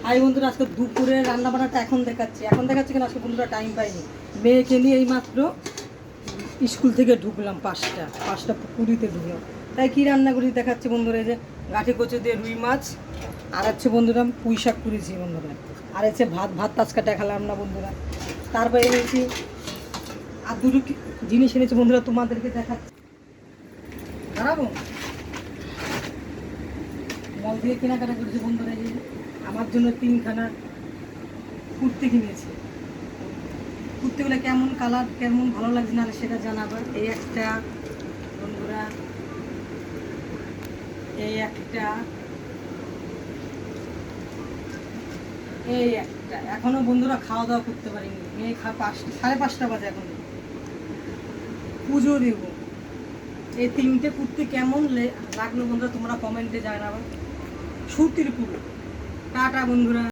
High বন্ধুরা, আজকে দুপুরে রান্না বান্নাটা এখন দেখাচ্ছি কেন আজকে বন্ধুরা টাইম পাইনি। মেয়েকে নিয়ে এই মাত্র স্কুল থেকে ঢুকলাম, 5:20 ঢুকলাম। তাই কী রান্না করি দেখাচ্ছি বন্ধুরা। এই যে গাঠি কচু দিয়ে রুই মাছ, আর হচ্ছে বন্ধুরা পুঁই শাক করেছি বন্ধুরা, আর হচ্ছে ভাত তাজকাটা খেলাম না বন্ধুরা। তারপরে এনেছি আর দুটো জিনিস এনেছি বন্ধুরা, তোমাদেরকে দেখাচ্ছি। খারাপও মল থেকে কেনাকাটা করেছি বন্ধুরা। এই যে আমার জন্য 3খানা কুর্তি কিনেছি। কুর্তিগুলো কেমন কালার, কেমন ভালো লাগছে না সেটা জানাবার। এই একটা বন্ধুরা, এই একটা, এই একটা। এখনো বন্ধুরা খাওয়া দাওয়া করতে পারিনি, মেয়ে 5:30 বাজে, এখন পুজো দেব। এই 3টে কুর্তি কেমন লাগলো বন্ধুরা তোমরা কমেন্টে জানাবা। সুতির পুরো টাটা বন্ধুরা।